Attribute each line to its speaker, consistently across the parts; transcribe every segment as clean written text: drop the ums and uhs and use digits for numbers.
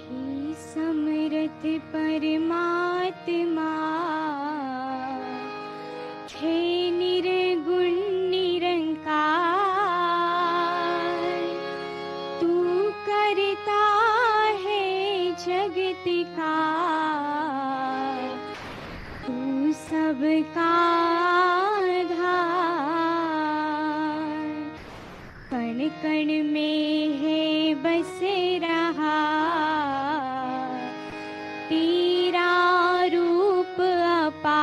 Speaker 1: हे समर्थ परमात्मा, हे निर्गुण निरंकार, तू करता है जगत का, तू सबका आधार। कण कण में है बस रहा तेरा रूप अपार।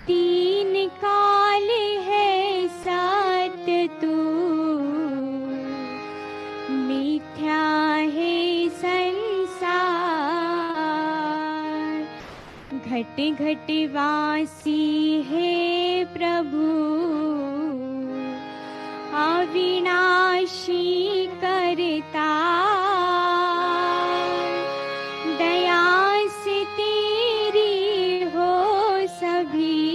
Speaker 1: तीन काल है सत्य तू, मिथ्या है संसार। घट घट वासी है प्रभु, अविनाशी करता। दया से तेरी हो सभी,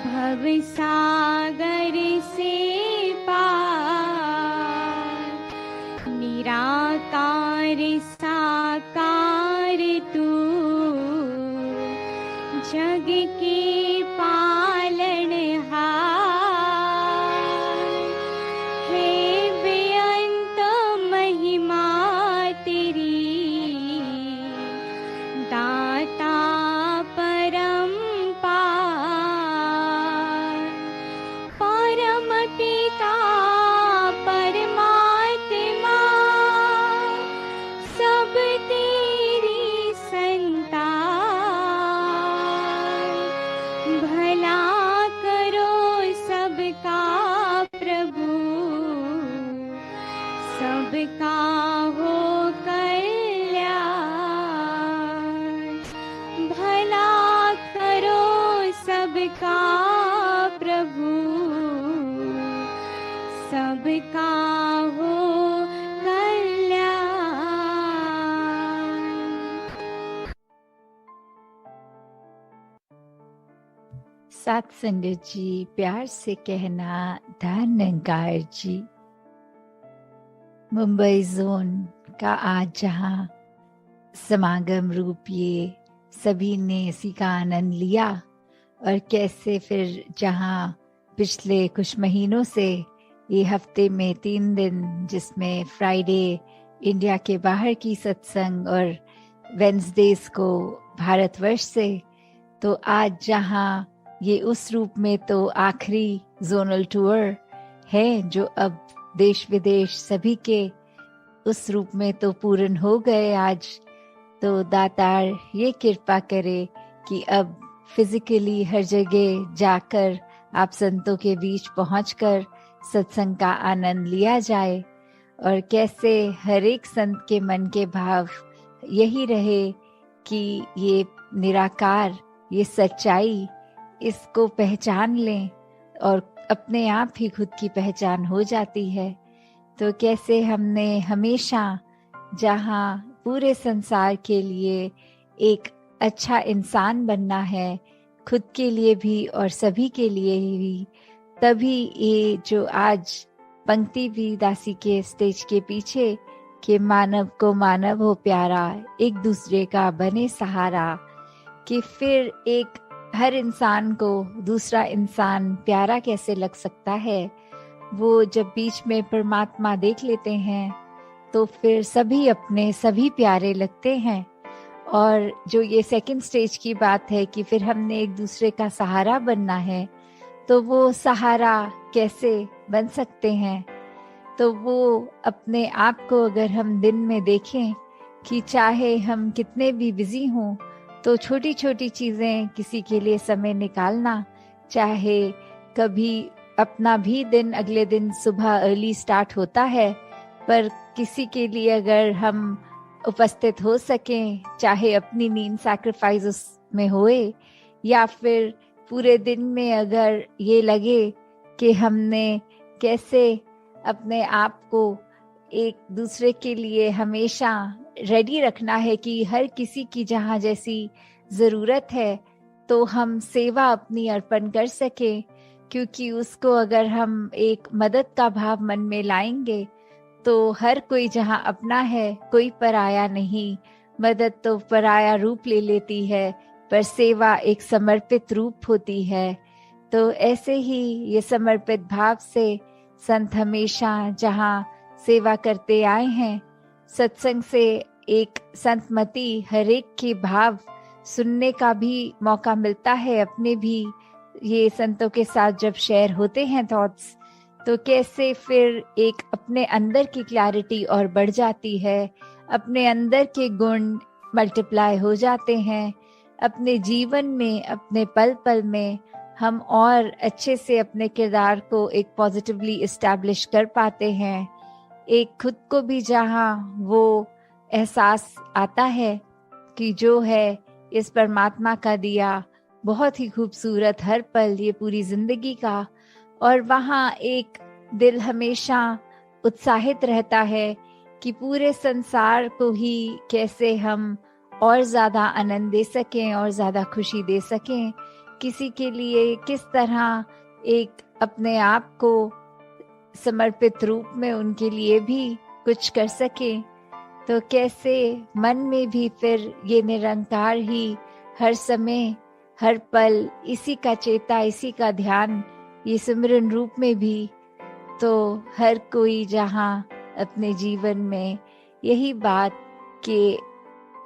Speaker 1: भव सागर से पार। निराकार साकार तू, जग के पालनहार। हे बेअंत महिमा तेरी, दाता परम्पार। परम पिता परमात्मा, सब तेरी संतान। भला करो सबका प्रभु, सबका हो कल्याण। भला करो सबका प्रभु, सबका हो कल्याण।
Speaker 2: साथ संगत जी, प्यार से कहना धन्यकार जी। मुंबई जोन का आज जहाँ समागम रूप ये सभी ने इसी का आनंद लिया, और कैसे फिर जहाँ पिछले कुछ महीनों से ये हफ्ते में 3 दिन, जिसमें फ्राइडे इंडिया के बाहर की सत्संग और वेंसडेज को भारतवर्ष से, तो आज जहाँ ये उस रूप में तो आखिरी जोनल टूर है जो अब देश विदेश सभी के उस रूप में तो पूर्ण हो गए आज। तो दातार ये कृपा करे कि अब फिजिकली हर जगह जाकर आप संतों के बीच पहुंचकर सत्संग का आनंद लिया जाए, और कैसे हर एक संत के मन के भाव यही रहे कि ये निराकार, ये सच्चाई, इसको पहचान लें और अपने आप ही खुद की पहचान हो जाती है। तो कैसे हमने हमेशा जहाँ पूरे संसार के लिए एक अच्छा इंसान बनना है, खुद के लिए भी और सभी के लिए भी, तभी ये जो आज पंक्ति भी दासी के स्टेज के पीछे कि मानव को मानव हो प्यारा, एक दूसरे का बने सहारा, कि फिर एक हर इंसान को दूसरा इंसान प्यारा कैसे लग सकता है। वो जब बीच में परमात्मा देख लेते हैं तो फिर सभी अपने सभी प्यारे लगते हैं। और जो ये सेकंड स्टेज की बात है कि फिर हमने एक दूसरे का सहारा बनना है, तो वो सहारा कैसे बन सकते हैं। तो वो अपने आप को अगर हम दिन में देखें कि चाहे हम कितने भी बिजी हों, तो छोटी छोटी चीज़ें किसी के लिए समय निकालना, चाहे कभी अपना भी दिन अगले दिन सुबह अर्ली स्टार्ट होता है, पर किसी के लिए अगर हम उपस्थित हो सकें, चाहे अपनी नींद सैक्रिफाइस उसमें होए, या फिर पूरे दिन में अगर ये लगे कि हमने कैसे अपने आप को एक दूसरे के लिए हमेशा रेडी रखना है कि हर किसी की जहाँ जैसी ज़रूरत है तो हम सेवा अपनी अर्पण कर सकें, क्योंकि उसको अगर हम एक मदद का भाव मन में लाएंगे तो हर कोई जहाँ अपना है, कोई पराया नहीं। मदद तो पराया रूप ले लेती है, पर सेवा एक समर्पित रूप होती है। तो ऐसे ही ये समर्पित भाव से संत हमेशा जहाँ सेवा करते आए हैं, सत्संग से एक संतमति हर एक के भाव सुनने का भी मौका मिलता है। अपने भी ये संतों के साथ जब शेयर होते हैं थॉट्स, तो कैसे फिर एक अपने अंदर की क्लैरिटी और बढ़ जाती है, अपने अंदर के गुण मल्टीप्लाई हो जाते हैं। अपने जीवन में, अपने पल पल में हम और अच्छे से अपने किरदार को एक पॉजिटिवली इस्टेब्लिश कर पाते हैं। एक खुद को भी जहाँ वो एहसास आता है कि जो है इस परमात्मा का दिया बहुत ही खूबसूरत हर पल, ये पूरी जिंदगी का, और वहाँ एक दिल हमेशा उत्साहित रहता है कि पूरे संसार को ही कैसे हम और ज़्यादा आनंद दे सकें और ज़्यादा खुशी दे सकें, किसी के लिए किस तरह एक अपने आप को समर्पित रूप में उनके लिए भी कुछ कर सकें। तो कैसे मन में भी फिर ये निरंकार ही हर समय हर पल इसी का चेता, इसी का ध्यान, ये सिमरन रूप में भी। तो हर कोई जहाँ अपने जीवन में यही बात कि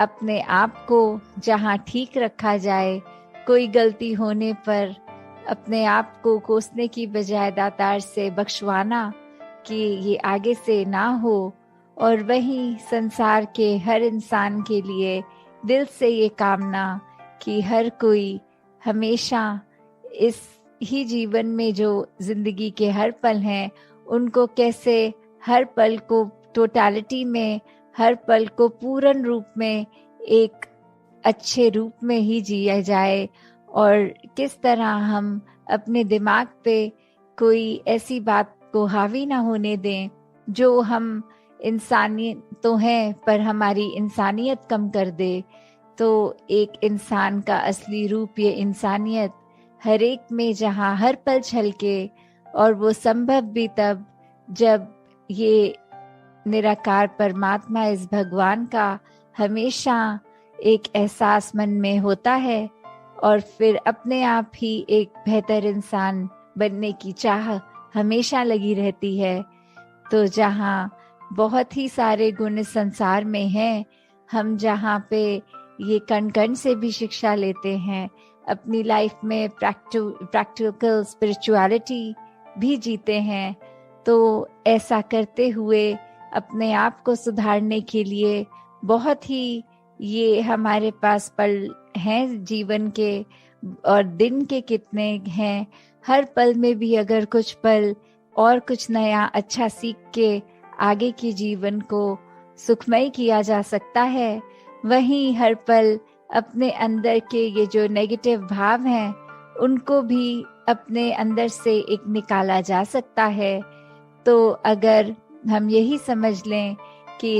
Speaker 2: अपने आप को जहाँ ठीक रखा जाए, कोई गलती होने पर अपने आप को कोसने की बजाय दातार से बख्शवाना कि ये आगे से ना हो। और वहीं संसार के हर इंसान के लिए दिल से ये कामना कि हर कोई हमेशा इस ही जीवन में जो जिंदगी के हर पल हैं, उनको कैसे हर पल को टोटलिटी में, हर पल को पूर्ण रूप में एक अच्छे रूप में ही जिया जाए, और किस तरह हम अपने दिमाग पे कोई ऐसी बात को हावी ना होने दें जो हम इंसानियत तो हैं पर हमारी इंसानियत कम कर दे। तो एक इंसान का असली रूप ये इंसानियत हर एक में जहाँ हर पल छलके, और वो संभव भी तब जब ये निराकार परमात्मा, इस भगवान का हमेशा एक एहसास मन में होता है, और फिर अपने आप ही एक बेहतर इंसान बनने की चाह हमेशा लगी रहती है। तो जहाँ बहुत ही सारे गुण इस संसार में हैं, हम जहाँ पे ये कण कण से भी शिक्षा लेते हैं, अपनी लाइफ में प्रैक्टिकल स्पिरिचुअलिटी भी जीते हैं, तो ऐसा करते हुए अपने आप को सुधारने के लिए बहुत ही ये हमारे पास पल हैं जीवन के, और दिन के कितने हैं। हर पल में भी अगर कुछ पल और कुछ नया अच्छा सीख के आगे के जीवन को सुखमय किया जा सकता है, वहीं हर पल अपने अंदर के ये जो नेगेटिव भाव हैं उनको भी अपने अंदर से एक निकाला जा सकता है। तो अगर हम यही समझ लें कि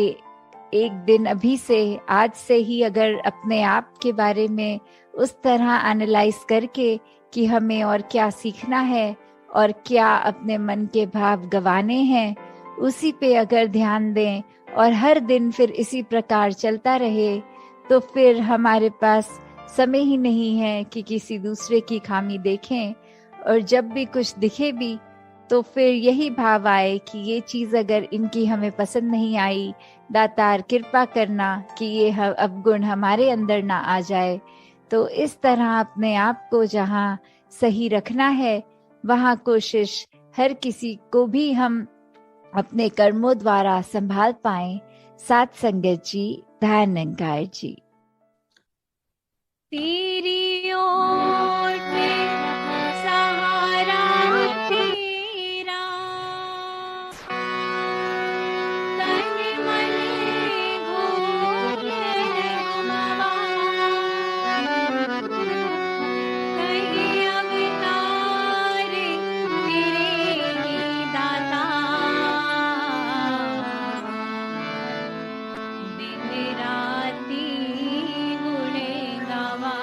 Speaker 2: एक दिन अभी से, आज से ही अगर अपने आप के बारे में उस तरह एनालाइज करके कि हमें और क्या सीखना है और क्या अपने मन के भाव गंवाने हैं, उसी पे अगर ध्यान दें और हर दिन फिर इसी प्रकार चलता रहे, तो फिर हमारे पास समय ही नहीं है कि किसी दूसरे की खामी देखें, और जब भी कुछ दिखे भी तो फिर यही भाव आए कि ये चीज़ अगर इनकी हमें पसंद नहीं आई, दातार कृपा करना कि ये अवगुण हमारे अंदर ना आ जाए। तो इस तरह अपने आप को जहाँ सही रखना है, वहाँ कोशिश हर किसी को भी हम अपने कर्मों द्वारा संभाल पाएं। साथ संगत जी, ध्यानंकार जी।
Speaker 1: तेरी ओर पे सहारा तेरा, तन मन घोटे हवा, कहीं अवतार तेरे ही दाता, दिन राती गुणे गावा।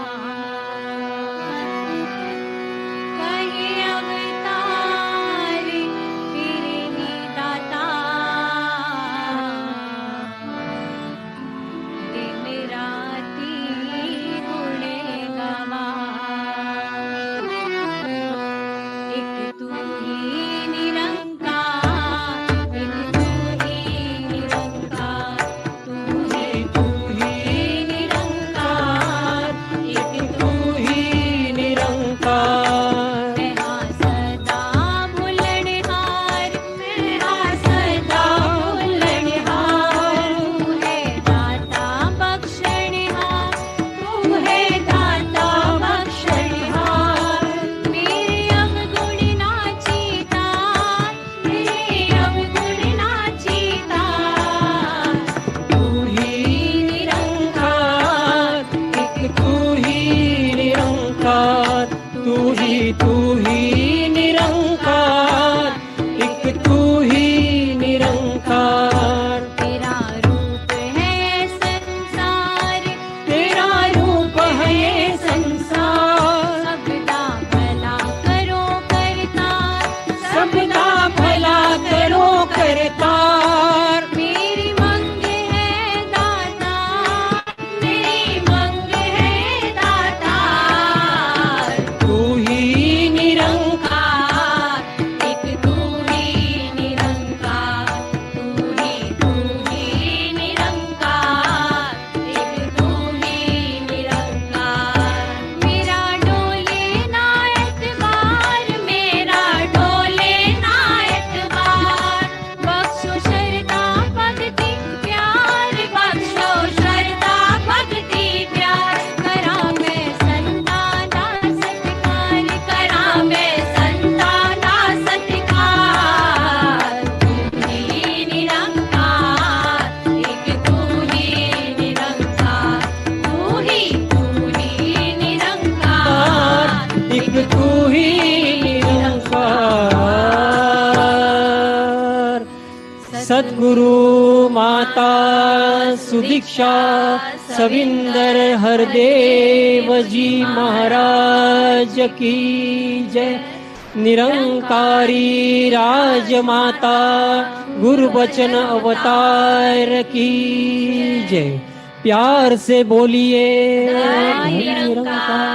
Speaker 3: सद्गुरु माता सुदीक्षा सविंदर हरदेव जी महाराज की जय। निरंकारी राजमाता गुरुबचन अवतार की जय। प्यार से बोलिए
Speaker 1: जय निरंकार।